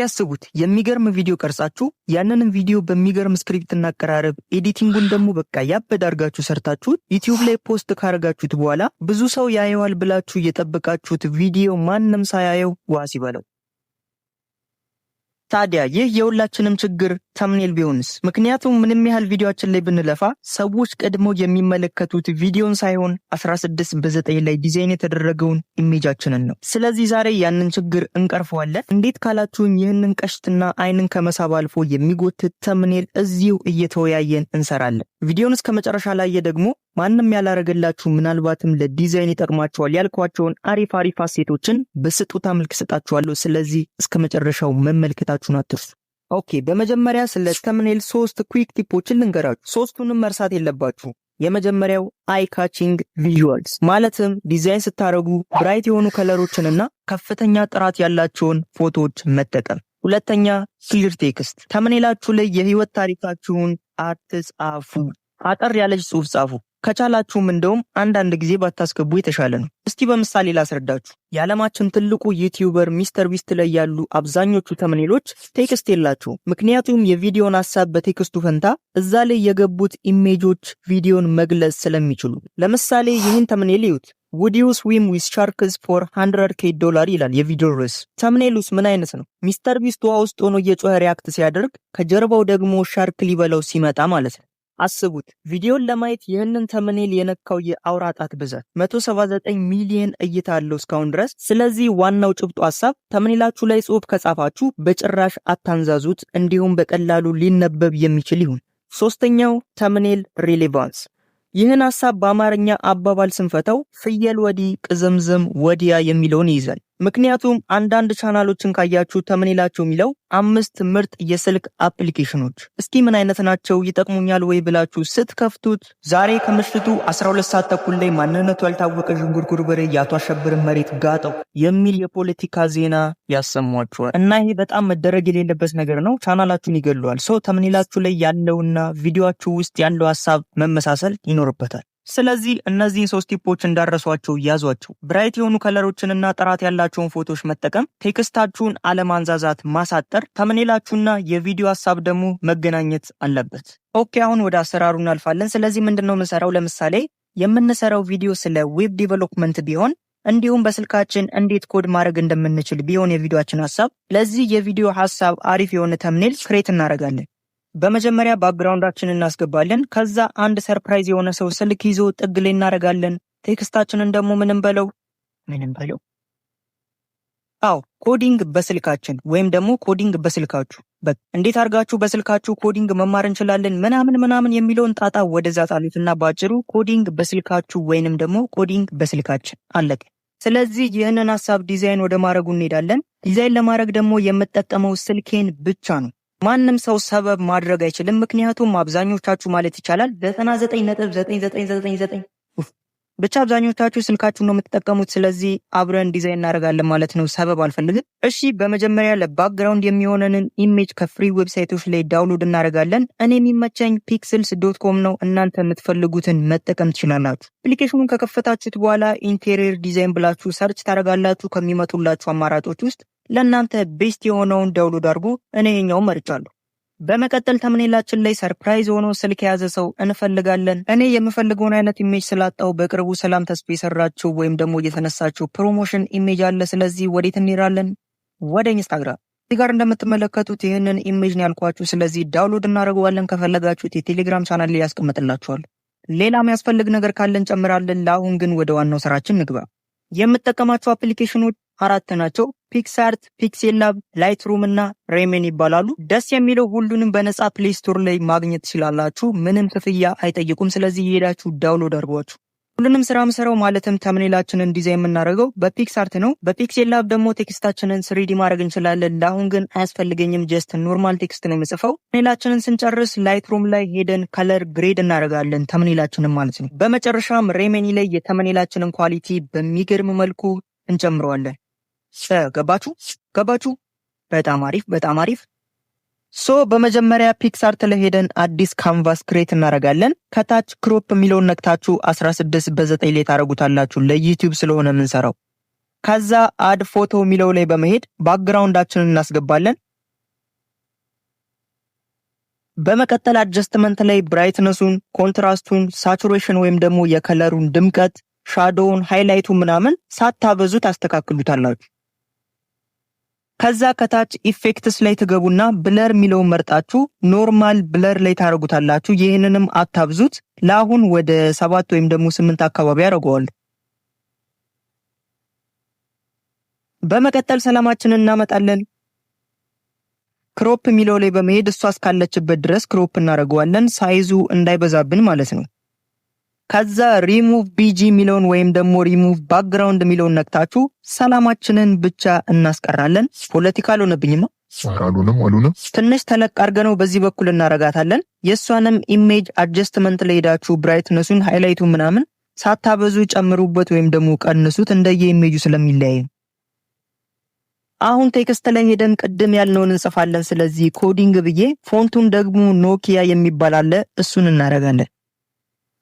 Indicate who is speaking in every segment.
Speaker 1: ያስቡት የሚገርም ቪዲዮ ቀርጻችሁ ያንንም ቪዲዮ በሚገርም ስክሪፕትና አቀራረብ ኤዲቲንጉን ደግሞ በቃ ያበደ አድርጋችሁ ሰርታችሁ ዩቲዩብ ላይ ፖስት ካረጋችሁት በኋላ ብዙ ሰው ያየዋል ብላችሁ እየጠበቃችሁት ቪዲዮ ማንም ሳያየው ዋስ ይበለው። ታዲያ ይህ የሁላችንም ችግር ተምኔል ቢሆንስ? ምክንያቱም ምንም ያህል ቪዲዮአችን ላይ ብንለፋ ሰዎች ቀድሞ የሚመለከቱት ቪዲዮን ሳይሆን 16 በ9 ላይ ዲዛይን የተደረገውን ኢሜጃችንን ነው። ስለዚህ ዛሬ ያንን ችግር እንቀርፈዋለን። እንዴት ካላችሁኝ ይህንን ቀሽትና አይንን ከመሳብ አልፎ የሚጎትት ተምኔል እዚሁ እየተወያየን እንሰራለን። ቪዲዮን እስከ መጨረሻ ላይ ደግሞ ማንም ያላረገላችሁ ምናልባትም ለዲዛይን ይጠቅማችኋል ያልኳቸውን አሪፍ አሴቶችን በስጦታ መልክ ሰጣችኋለሁ። ስለዚህ እስከ መጨረሻው መመልከታችሁን አትርሱ። ኦኬ፣ በመጀመሪያ ስለ ተምኔል 3 ኩዊክ ቲፖችን ልንገራችሁ። ሶስቱንም መርሳት የለባችሁ። የመጀመሪያው አይ ካቺንግ ቪዥዋልስ ማለትም ዲዛይን ስታረጉ ብራይት የሆኑ ከለሮችንና ከፍተኛ ጥራት ያላቸውን ፎቶዎች መጠቀም። ሁለተኛ ክሊር ቴክስት፣ ተምኔላችሁ ላይ የህይወት ታሪካችሁን አትጻፉ። አጠር ያለች ጽሑፍ ጻፉ። ከቻላችሁም እንደውም አንዳንድ ጊዜ ባታስገቡ የተሻለ ነው። እስቲ በምሳሌ ላስረዳችሁ። የዓለማችን ትልቁ ዩቲዩበር ሚስተር ቢስት ላይ ያሉ አብዛኞቹ ተምኔሎች ቴክስት የላቸውም። ምክንያቱም የቪዲዮን ሐሳብ በቴክስቱ ፈንታ እዛ ላይ የገቡት ኢሜጆች ቪዲዮን መግለጽ ስለሚችሉ። ለምሳሌ ይህን ተምኔል ይዩት። Would you swim with sharks for $100,000 ይላል የቪዲዮ ርዕስ። ተምኔሉስ ምን አይነት ነው? ሚስተር ቢስት ውሃ ውስጥ ሆኖ የጮኸ ሪያክት ሲያደርግ ከጀርባው ደግሞ ሻርክ ሊበላው ሲመጣ ማለት ነው። አስቡት። ቪዲዮን ለማየት ይህንን ተምኔል የነካው የአውራ ጣት ብዛት 179 ሚሊዮን እይታ አለው እስካሁን ድረስ። ስለዚህ ዋናው ጭብጡ ሐሳብ ተምኔላችሁ ላይ ጽሑፍ ከጻፋችሁ በጭራሽ አታንዛዙት፣ እንዲሁም በቀላሉ ሊነበብ የሚችል ይሁን። ሶስተኛው ተምኔል ሪሌቫንስ። ይህን ሐሳብ በአማርኛ አባባል ስንፈተው ፍየል ወዲህ ቅዝምዝም ወዲያ የሚለውን ይይዛል። ምክንያቱም አንዳንድ ቻናሎችን ካያችሁ ተምኔላቸው የሚለው 5 ምርጥ የስልክ አፕሊኬሽኖች እስኪ ምን አይነት ናቸው ይጠቅሙኛል ወይ ብላችሁ ስትከፍቱት ዛሬ ከምሽቱ 12 ሰዓት ተኩል ላይ ማንነቱ ያልታወቀ ዥንጉርጉር በሬ የአቶ አሸብርን መሬት ጋጠው የሚል የፖለቲካ ዜና ያሰሟችኋል። እና ይሄ በጣም መደረግ የሌለበት ነገር ነው። ቻናላችሁን ይገለዋል። ሰው ተምኔላችሁ ላይ ያለውና ቪዲዮአችሁ ውስጥ ያለው ሐሳብ መመሳሰል ይኖርበታል። ስለዚህ እነዚህን 3 ቲፖች እንዳረሷቸው ያዟቸው። ብራይት የሆኑ ከለሮችንና ጥራት ያላቸውን ፎቶዎች መጠቀም፣ ቴክስታችሁን አለማንዛዛት፣ ማሳጠር፣ ተምኔላችሁና የቪዲዮ ሐሳብ ደግሞ መገናኘት አለበት። ኦኬ፣ አሁን ወደ አሰራሩ እናልፋለን። ስለዚህ ምንድነው የምንሰራው? ለምሳሌ የምንሰራው ቪዲዮ ስለ ዌብ ዲቨሎፕመንት ቢሆን እንዲሁም በስልካችን እንዴት ኮድ ማድረግ እንደምንችል ቢሆን የቪዲዮአችን ሐሳብ፣ ለዚህ የቪዲዮ ሐሳብ አሪፍ የሆነ ተምኔል ክሬት እናደርጋለን። በመጀመሪያ ባክግራውንዳችንን እናስገባለን። ከዛ አንድ ሰርፕራይዝ የሆነ ሰው ስልክ ይዞ ጥግ ላይ እናደርጋለን። ቴክስታችንን ደግሞ ምንም በለው ኮዲንግ በስልካችን ወይም ደግሞ ኮዲንግ በስልካችሁ። እንዴት አድርጋችሁ በስልካችሁ ኮዲንግ መማር እንችላለን ምናምን የሚለውን ጣጣ ወደዛ ጣሉትና ባጭሩ ኮዲንግ በስልካችሁ ወይንም ደግሞ ኮዲንግ በስልካችን አለቀ። ስለዚህ ይህንን ሐሳብ ዲዛይን ወደ ማድረጉ እንሄዳለን። ዲዛይን ለማድረግ ደግሞ የምጠቀመው ስልኬን ብቻ ነው። ማንም ሰው ሰበብ ማድረግ አይችልም። ምክንያቱም አብዛኞቻችሁ ማለት ይቻላል 99.9999 ብቻ አብዛኞቻችሁ ስልካችሁ ነው የምትጠቀሙት። ስለዚህ አብረን ዲዛይን እናደርጋለን ማለት ነው። ሰበብ አልፈልግም። እሺ፣ በመጀመሪያ ለባክግራውንድ የሚሆነንን ኢሜጅ ከፍሪ ዌብሳይቶች ላይ ዳውንሎድ እናደርጋለን። እኔ የሚመቸኝ pixels.com ነው። እናንተ የምትፈልጉትን መጠቀም ትችላላችሁ። አፕሊኬሽኑን ከከፈታችሁት በኋላ ኢንቴሪየር ዲዛይን ብላችሁ ሰርች ታደርጋላችሁ። ከሚመጡላችሁ አማራጮች ውስጥ ለእናንተ ቤስት የሆነውን ዳውንሎድ አድርጉ። እኔ የኛውን መርጫለሁ። በመቀጠል ተምኔላችን ላይ ሰርፕራይዝ ሆኖ ስልክ የያዘ ሰው እንፈልጋለን። እኔ የምፈልገውን አይነት ኢሜጅ ስላጣው በቅርቡ ሰላም ተስፋ የሰራችው ወይም ደግሞ የተነሳችው ፕሮሞሽን ኢሜጅ አለ። ስለዚህ ወዴት እንሄዳለን? ወደ ኢንስታግራም። እዚህ ጋር እንደምትመለከቱት ይህንን ኢሜጅ ነው ያልኳችሁ። ስለዚህ ዳውንሎድ እናደርገዋለን። ከፈለጋችሁት የቴሌግራም ቻናል ላይ ያስቀምጥላችኋል። ሌላ የሚያስፈልግ ነገር ካለን ጨምራለን። ለአሁን ግን ወደ ዋናው ስራችን ንግባ። የምጠቀማቸው አፕሊኬሽኖች 4 ናቸው። ፒክስአርት፣ ፒክሴላብ፣ ላይትሩም እና ሬሜን ይባላሉ። ደስ የሚለው ሁሉንም በነፃ ፕሌይ ስቶር ላይ ማግኘት ትችላላችሁ። ምንም ክፍያ አይጠይቁም። ስለዚህ እየሄዳችሁ ዳውንሎድ አድርጓችሁ። ሁሉንም ስራ ምሰራው ማለትም ተምኔላችንን ዲዛይን የምናደርገው በፒክስአርት ነው። በፒክሴላብ ደግሞ ቴክስታችንን 3D ማድረግ እንችላለን። ለአሁን ግን አያስፈልገኝም። ጀስት ኖርማል ቴክስት ነው የምጽፈው። ተምኔላችንን ስንጨርስ ላይትሩም ላይ ሄደን ከለር ግሬድ እናደርጋለን ተምኔላችንን ማለት ነው። በመጨረሻም ሬሜኒ ላይ የተምኔላችንን ኳሊቲ በሚገርም መልኩ እንጨምረዋለን። ገባችሁ? በጣም አሪፍ። በመጀመሪያ ፒክስአርት ላይ ሄደን አዲስ ካንቫስ ክሬት እናደርጋለን። ከታች ክሮፕ የሚለውን ነክታችሁ 16 በ9 ላይ ታረጉታላችሁ። ለዩቲዩብ ስለሆነ የምንሰራው። ከዛ አድ ፎቶ የሚለው ላይ በመሄድ ባክግራውንዳችንን እናስገባለን። በመቀጠል አድጀስትመንት ላይ ብራይትነሱን፣ ኮንትራስቱን፣ ሳቹሬሽን ወይም ደግሞ የከለሩን ድምቀት፣ ሻዶውን፣ ሃይላይቱ ምናምን ሳታበዙ ታስተካክሉታላችሁ። ከዛ ከታች ኢፌክትስ ላይ ትገቡና ብለር የሚለውን መርጣችሁ ኖርማል ብለር ላይ ታረጉታላችሁ። ይህንንም አታብዙት። ለአሁን ወደ 7 ወይም ደግሞ 8 አካባቢ ያደርገዋለሁ። በመቀጠል ሰላማችንን እናመጣለን። ክሮፕ የሚለው ላይ በመሄድ እሷ እስካለችበት ድረስ ክሮፕ እናደርገዋለን፣ ሳይዙ እንዳይበዛብን ማለት ነው። ከዛ ሪሙቭ ቢጂ የሚለውን ወይም ደግሞ ሪሙቭ ባክግራውንድ የሚለውን ነክታችሁ ሰላማችንን ብቻ እናስቀራለን። ፖለቲካ አልሆነብኝማ አሉንም ትንሽ ተለቅ አድርገነው በዚህ በኩል እናረጋታለን። የእሷንም ኢሜጅ አድጀስትመንት ላይ ሄዳችሁ ብራይትነሱን፣ ሃይላይቱ ምናምን ሳታበዙ ጨምሩበት ወይም ደግሞ ቀንሱት እንደየ ኢሜጁ ስለሚለያይ። አሁን ቴክስት ላይ ሄደን ቅድም ያልነውን እንጽፋለን። ስለዚህ ኮዲንግ ብዬ ፎንቱን ደግሞ ኖኪያ የሚባል አለ እሱን እናረጋለን።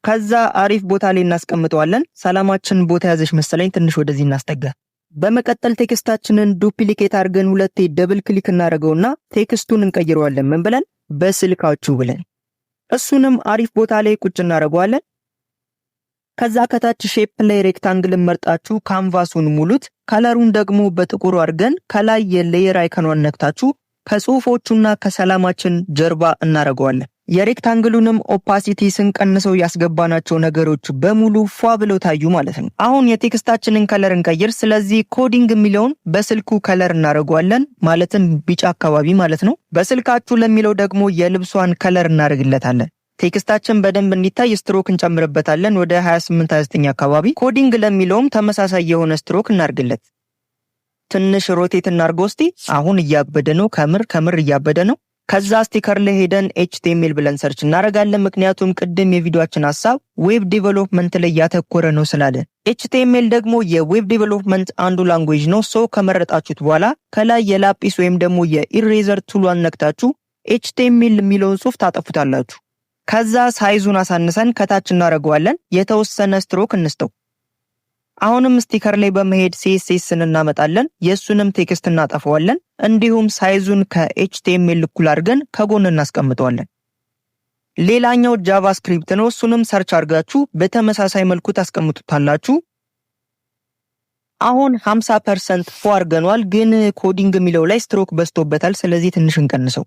Speaker 1: ከዛ አሪፍ ቦታ ላይ እናስቀምጠዋለን። ሰላማችን ቦታ ያዘሽ መሰለኝ፣ ትንሽ ወደዚህ እናስጠጋ። በመቀጠል ቴክስታችንን ዱፕሊኬት አድርገን ሁለቴ ደብል ክሊክ እናደርገውና ቴክስቱን እንቀይረዋለን። ምን ብለን? በስልካችሁ ብለን። እሱንም አሪፍ ቦታ ላይ ቁጭ እናደርገዋለን። ከዛ ከታች ሼፕ ላይ ሬክታንግልን መርጣችሁ ካንቫሱን ሙሉት። ከለሩን ደግሞ በጥቁሩ አድርገን ከላይ የሌየር አይከኗን ነክታችሁ ከጽሁፎቹና ከሰላማችን ጀርባ እናደርገዋለን። የሬክታንግሉንም ኦፓሲቲ ስንቀንሰው ያስገባናቸው ነገሮች በሙሉ ፏ ብለው ታዩ ማለት ነው። አሁን የቴክስታችንን ከለር እንቀይር። ስለዚህ ኮዲንግ የሚለውን በስልኩ ከለር እናደርገዋለን፣ ማለትም ቢጫ አካባቢ ማለት ነው። በስልካችሁ ለሚለው ደግሞ የልብሷን ከለር እናደርግለታለን። ቴክስታችን በደንብ እንዲታይ ስትሮክ እንጨምርበታለን፣ ወደ 28-29 አካባቢ። ኮዲንግ ለሚለውም ተመሳሳይ የሆነ ስትሮክ እናርግለት። ትንሽ ሮቴት እናርገው እስቲ። አሁን እያበደ ነው፣ ከምር እያበደ ነው። ከዛ ስቲከር ላይ ሄደን HTML ብለን ሰርች እናረጋለን። ምክንያቱም ቅድም የቪዲዮአችን ሐሳብ ዌብ ዴቨሎፕመንት ላይ ያተኮረ ነው ስላለ። HTML ደግሞ የዌብ ዴቨሎፕመንት አንዱ ላንጉዌጅ ነው። ከመረጣችሁት በኋላ ከላይ የላጲስ ወይም ደግሞ የኢሬዘር ቱሏን ነክታችሁ HTML የሚለውን ጽሑፍ ታጠፉታላችሁ። ከዛ ሳይዙን አሳንሰን ከታች እናረጋዋለን። የተወሰነ ስትሮክ እንስተው። አሁንም ስቲከር ላይ በመሄድ CSSን እናመጣለን። የሱንም ቴክስት እናጠፋዋለን። እንዲሁም ሳይዙን ከHTML እኩል አድርገን ከጎን እናስቀምጠዋለን። ሌላኛው ጃቫስክሪፕት ነው። እሱንም ሰርች አድርጋችሁ በተመሳሳይ መልኩ ታስቀምጡታላችሁ። አሁን 50% ፎ አድርገናል፣ ግን ኮዲንግ የሚለው ላይ ስትሮክ በዝቶበታል። ስለዚህ ትንሽ እንቀንሰው።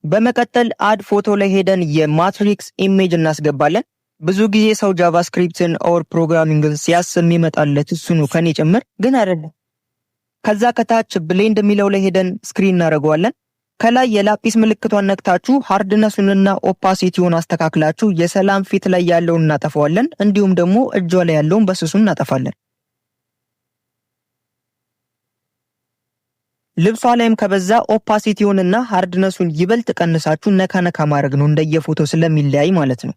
Speaker 1: በመቀጠል አድ ፎቶ ላይ ሄደን የማትሪክስ ኢሜጅ እናስገባለን። ብዙ ጊዜ ሰው ጃቫስክሪፕትን ኦር ፕሮግራሚንግን ሲያስብ የሚመጣለት እሱ ነው፣ ከኔ ጭምር፣ ግን አይደለም። ከዛ ከታች ብሌንድ የሚለው ላይ ሄደን ስክሪን እናደርገዋለን። ከላይ የላጲስ ምልክቷን ነክታችሁ ሃርድነሱንና ኦፓሲቲውን አስተካክላችሁ የሰላም ፊት ላይ ያለውን እናጠፋዋለን። እንዲሁም ደግሞ እጇ ላይ ያለውን በስሱን እናጠፋለን። ልብሷ ላይም ከበዛ ኦፓሲቲውንና ሃርድነሱን ይበልጥ ቀንሳችሁ ነካ ማድረግ ነው፣ እንደየፎቶ ስለሚለያይ ማለት ነው።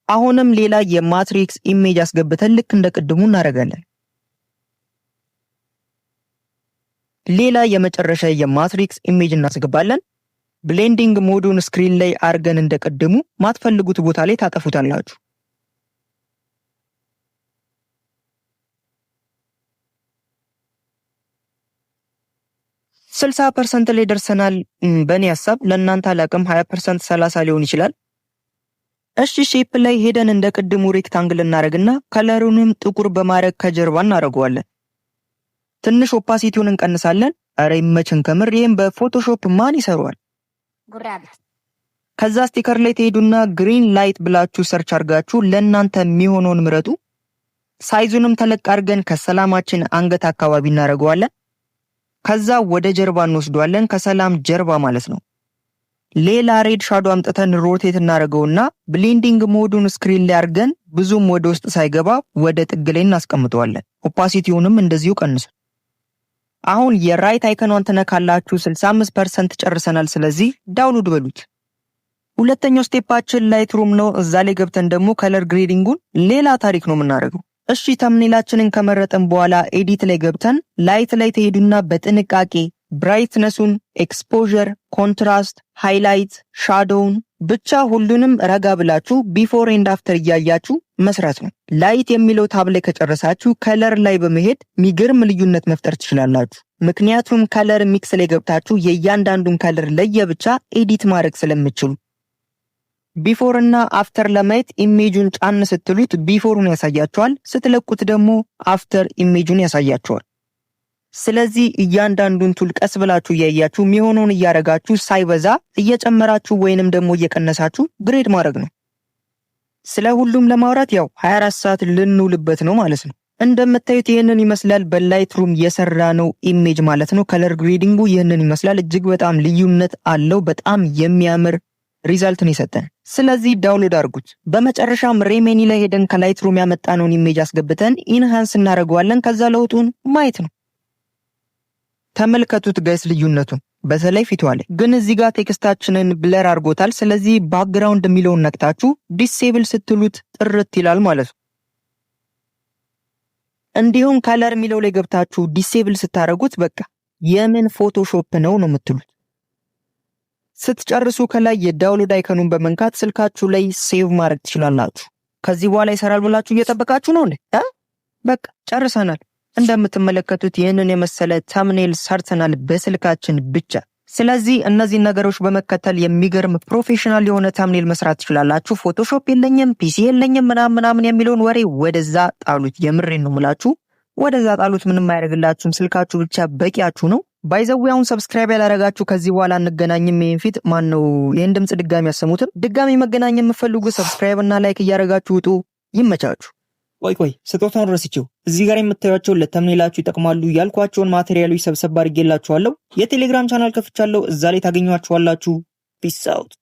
Speaker 1: አሁንም ሌላ የማትሪክስ ኢሜጅ አስገብተን ልክ እንደ ቅድሙ እናደርጋለን። ሌላ የመጨረሻ የማትሪክስ ኢሜጅ እናስገባለን። ብሌንዲንግ ሞዱን ስክሪን ላይ አርገን እንደ ቅድሙ ማትፈልጉት ቦታ ላይ ታጠፉታላችሁ። %60 ላይ ደርሰናል። በእኔ ሐሳብ ለእናንተ አላቅም፣ 20% 30 ሊሆን ይችላል። እሺ ሼፕ ላይ ሄደን እንደ ቅድሙ ሬክታንግል እናረግና ከለሩንም ጥቁር በማድረግ ከጀርባ እናረጋዋለን። ትንሽ ኦፓሲቲውን እንቀንሳለን። አረ ይመችን ከምር፣ ይሄን በፎቶሾፕ ማን ይሰራዋል? ከዛ ስቲከር ላይ ትሄዱና ግሪን ላይት ብላችሁ ሰርች አርጋችሁ ለእናንተ የሚሆነውን ምረጡ። ሳይዙንም ተለቅ አርገን ከሰላማችን አንገት አካባቢ እናረጋዋለን። ከዛ ወደ ጀርባ እንወስዷለን፣ ከሰላም ጀርባ ማለት ነው። ሌላ ሬድ ሻዶ አምጥተን ሮቴት እናደርገውና ብሌንዲንግ ሞዱን ስክሪን ላይ አድርገን ብዙም ወደ ውስጥ ሳይገባ ወደ ጥግ ላይ እናስቀምጠዋለን። ኦፓሲቲውንም እንደዚሁ ቀንሱ። አሁን የራይት አይከኗን ተነካላችሁ። 65% ጨርሰናል። ስለዚህ ዳውንሎድ በሉት። ሁለተኛው ስቴፓችን ላይትሩም ነው። እዛ ላይ ገብተን ደግሞ ከለር ግሬዲንጉን ሌላ ታሪክ ነው የምናደርገው። እሺ ተምኔላችንን ከመረጠን በኋላ ኤዲት ላይ ገብተን ላይት ላይ ተሄዱና በጥንቃቄ ብራይትነሱን፣ ኤክስፖዠር፣ ኮንትራስት፣ ሃይላይት፣ ሻዶውን ብቻ ሁሉንም ረጋ ብላችሁ ቢፎር ኤንድ አፍተር እያያችሁ መስራት ነው። ላይት የሚለው ታብ ላይ ከጨረሳችሁ ከለር ላይ በመሄድ ሚገርም ልዩነት መፍጠር ትችላላችሁ። ምክንያቱም ከለር ሚክስ ላይ ገብታችሁ የእያንዳንዱን ከለር ለየብቻ ኤዲት ማድረግ ስለምትችሉ። ቢፎር እና አፍተር ለማየት ኢሜጁን ጫን ስትሉት ቢፎሩን ያሳያችኋል፣ ስትለቁት ደግሞ አፍተር ኢሜጁን ያሳያችኋል። ስለዚህ እያንዳንዱን ቱል ቀስ ብላችሁ እያያችሁ የሚሆነውን እያረጋችሁ ሳይበዛ እየጨመራችሁ ወይንም ደግሞ እየቀነሳችሁ ግሬድ ማድረግ ነው። ስለ ሁሉም ለማውራት ያው 24 ሰዓት ልንውልበት ነው ማለት ነው። እንደምታዩት ይህንን ይመስላል በላይትሩም የሰራ ነው ኢሜጅ ማለት ነው። ከለር ግሬዲንጉ ይህንን ይመስላል። እጅግ በጣም ልዩነት አለው። በጣም የሚያምር ሪዛልትን ይሰጠን። ስለዚህ ዳውንሎድ አድርጉት። በመጨረሻም ሬሜኒ ላይ ሄደን ከላይትሩም ያመጣነውን ኢሜጅ አስገብተን ኢንሃንስ እናደርገዋለን። ከዛ ለውጡን ማየት ነው። ተመልከቱት ጋይስ ልዩነቱን፣ በተለይ ፊቷ ላይ ግን እዚህ ጋር ቴክስታችንን ብለር አድርጎታል። ስለዚህ ባክግራውንድ የሚለውን ነክታችሁ ዲሴብል ስትሉት ጥርት ይላል ማለት ነው። እንዲሁም ከለር የሚለው ላይ ገብታችሁ ዲሴብል ስታደርጉት በቃ የምን ፎቶሾፕ ነው የምትሉት። ስትጨርሱ ከላይ የዳውንሎድ አይከኑን በመንካት ስልካችሁ ላይ ሴቭ ማድረግ ትችላላችሁ። ከዚህ በኋላ ይሰራል ብላችሁ እየጠበቃችሁ ነው እንዴ? በቃ ጨርሰናል። እንደምትመለከቱት ይህንን የመሰለ ተምኔል ሰርተናል በስልካችን ብቻ። ስለዚህ እነዚህ ነገሮች በመከተል የሚገርም ፕሮፌሽናል የሆነ ተምኔል መስራት ትችላላችሁ። ፎቶሾፕ የለኝም ፒሲ የለኝም ምናምን የሚለውን ወሬ ወደዛ ጣሉት። የምሬን ነው ምላችሁ፣ ወደዛ ጣሉት። ምንም አያደርግላችሁም። ስልካችሁ ብቻ በቂያችሁ ነው። ባይዘዊያውን ሰብስክራይብ ያላረጋችሁ ከዚህ በኋላ እንገናኝም። ይሄን ፊት ማን ነው ይሄን ድምጽ ድጋሚ ያሰሙትም ድጋሚ መገናኘት የምትፈልጉ ሰብስክራይብ እና ላይክ እያረጋችሁ ውጡ። ይመቻችሁ። ቆይ ስጦታውን ረስቼው እዚህ ጋር የምታዩቸው ለተምኔላችሁ ይጠቅማሉ ያልኳቸውን ማቴሪያሎች ሰብሰብ አድርጌላችኋለሁ። የቴሌግራም ቻናል ከፍቻለሁ፣ እዛ ላይ ታገኙዋቸዋላችሁ። ፒስ አውት።